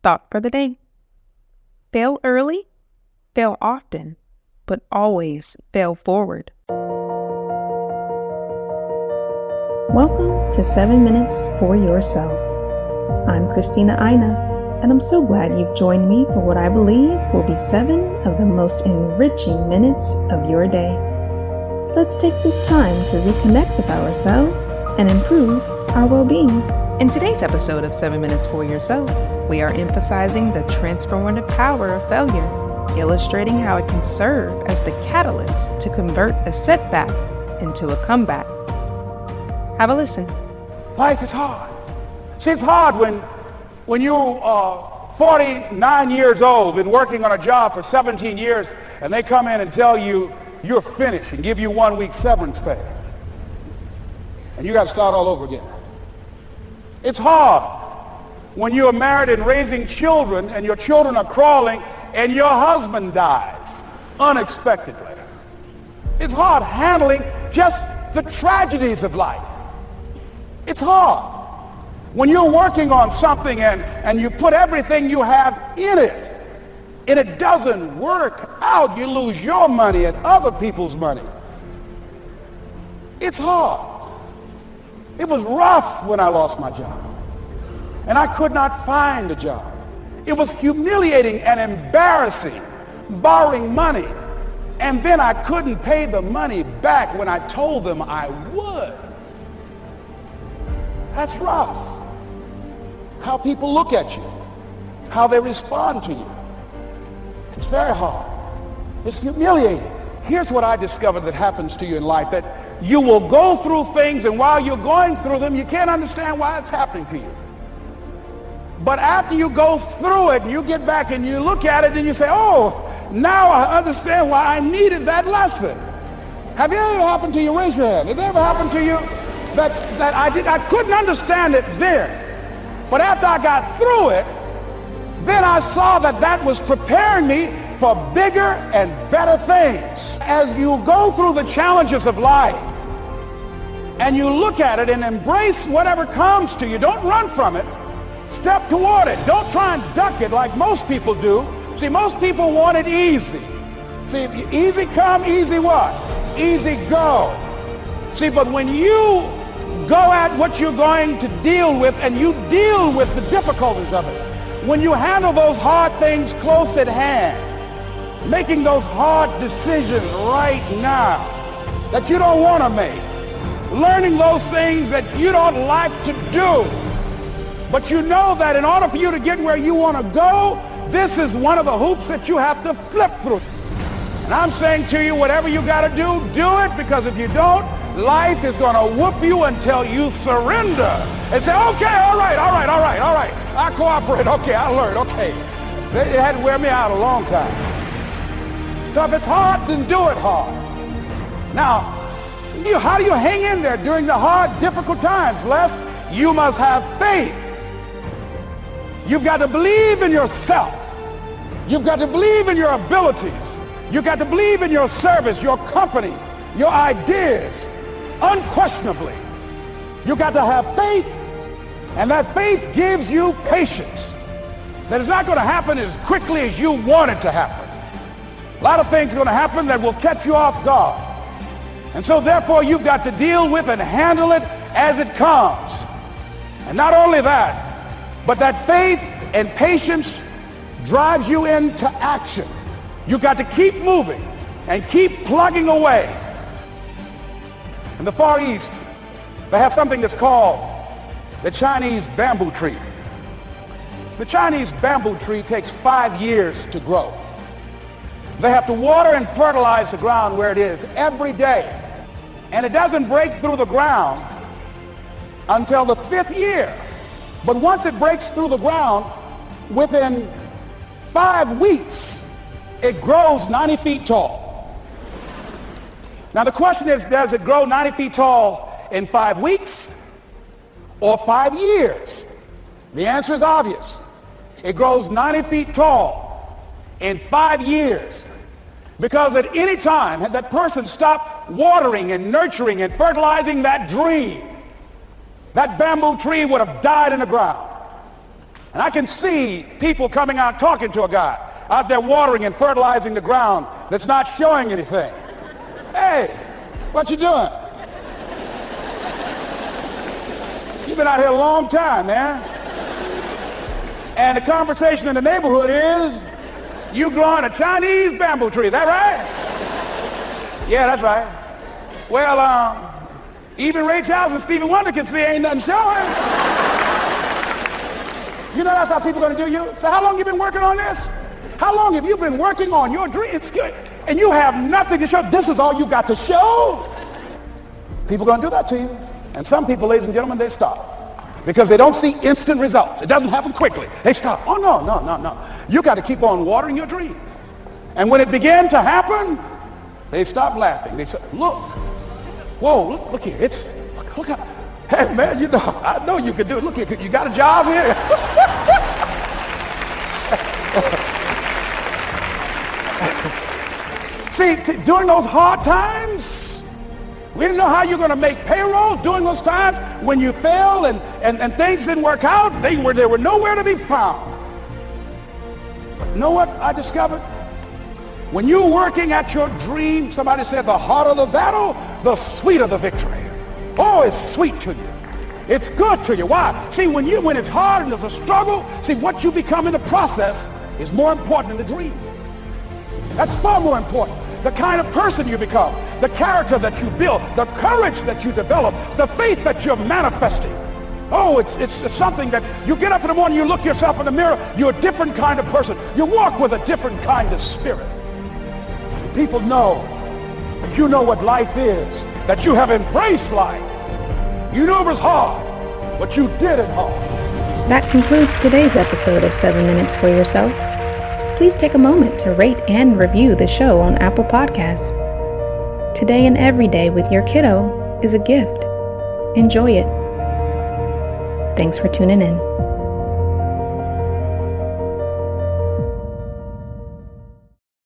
Thought for the day. Fail early, fail often, but always fail forward. Welcome to 7 Minutes for Yourself. I'm Christina Aina, and I'm so glad you've joined me for what I believe will be 7 of the most enriching minutes of your day. Let's take this time to reconnect with ourselves and improve our well-being. In today's episode of 7 Minutes for Yourself, we are emphasizing the transformative power of failure, illustrating how it can serve as the catalyst to convert a setback into a comeback. Have a listen. Life is hard. See, it's hard when you're 49 years old, been working on a job for 17 years, and they come in and tell you you're finished and give you 1 week severance pay. And you got to start all over again. It's hard when you are married and raising children and your children are crawling and your husband dies unexpectedly. It's hard handling just the tragedies of life. It's hard when you're working on something and you put everything you have in it and it doesn't work out. You lose your money and other people's money. It's hard. It was rough when I lost my job, and I could not find a job. It was humiliating and embarrassing, borrowing money, and then I couldn't pay the money back when I told them I would. That's rough. How people look at you, how they respond to you. It's very hard. It's humiliating. Here's what I discovered that happens to you in life, that you will go through things, and while you're going through them, you can't understand why it's happening to you. But after you go through it and you get back and you look at it and you say, oh, now I understand why I needed that lesson. Have you ever happened to you? Raise your hand. Has it ever happened to you that I couldn't understand it then, but after I got through it, then I saw that was preparing me for bigger and better things. As you go through the challenges of life and you look at it and embrace whatever comes to you, don't run from it. Step toward it. Don't try and duck it like most people do. See, most people want it easy. See, easy come, easy what? Easy go. See, but when you go at what you're going to deal with and you deal with the difficulties of it, when you handle those hard things close at hand, making those hard decisions right now that you don't want to make, learning those things that you don't like to do, but you know that in order for you to get where you want to go, this is one of the hoops that you have to flip through. And I'm saying to you, whatever you got to do it, because if you don't, life is going to whoop you until you surrender and say, okay, all right, I cooperate, okay, I learned, okay. It had to wear me out a long time. So if it's hard, then do it hard. Now, how do you hang in there during the hard, difficult times? Les, you must have faith. You've got to believe in yourself. You've got to believe in your abilities. You've got to believe in your service, your company, your ideas. Unquestionably, you've got to have faith, and that faith gives you patience. That it's not going to happen as quickly as you want it to happen. A lot of things are going to happen that will catch you off guard. And so therefore you've got to deal with and handle it as it comes. And not only that, but that faith and patience drives you into action. You've got to keep moving and keep plugging away. In the Far East, they have something that's called the Chinese bamboo tree. The Chinese bamboo tree takes 5 years to grow. They have to water and fertilize the ground where it is every day. And it doesn't break through the ground until the 5th year. But once it breaks through the ground, within 5 weeks, it grows 90 feet tall. Now the question is, does it grow 90 feet tall in 5 weeks or 5 years? The answer is obvious. It grows 90 feet tall in 5 years. Because at any time, had that person stopped watering and nurturing and fertilizing that dream, that bamboo tree would have died in the ground. And I can see people coming out talking to a guy out there watering and fertilizing the ground that's not showing anything. Hey, what you doing? You've been out here a long time, man. And the conversation in the neighborhood is, you growing a Chinese bamboo tree, is that right? Yeah, that's right. Well, even Ray Charles and Stevie Wonder can see ain't nothing showing. You know that's how people are going to do you? So how long you been working on this? How long have you been working on your dreams? And you have nothing to show. This is all you got to show. People are going to do that to you. And some people, ladies and gentlemen, they stop. Because they don't see instant results. It doesn't happen quickly. They stop. Oh, no. You got to keep on watering your dream. And when it began to happen, they stopped laughing. They said, look. Whoa, look here. Look how. Hey, man, you know, I know you can do it. Look here, you got a job here? See, during those hard times, we didn't know how you're going to make payroll. During those times when you failed and things didn't work out, they were nowhere to be found. But you know what I discovered? When you're working at your dream, somebody said the harder the battle, the sweeter the victory. Oh, it's sweet to you. It's good to you. Why? See, when it's hard and there's a struggle, see, what you become in the process is more important than the dream. That's far more important. The kind of person you become, the character that you build, the courage that you develop, the faith that you're manifesting. Oh, it's something that you get up in the morning, you look yourself in the mirror, you're a different kind of person. You walk with a different kind of spirit. People know that you know what life is, that you have embraced life. You knew it was hard, but you did it hard. That concludes today's episode of 7 Minutes for Yourself. Please take a moment to rate and review the show on Apple Podcasts. Today and every day with your kiddo is a gift. Enjoy it. Thanks for tuning in.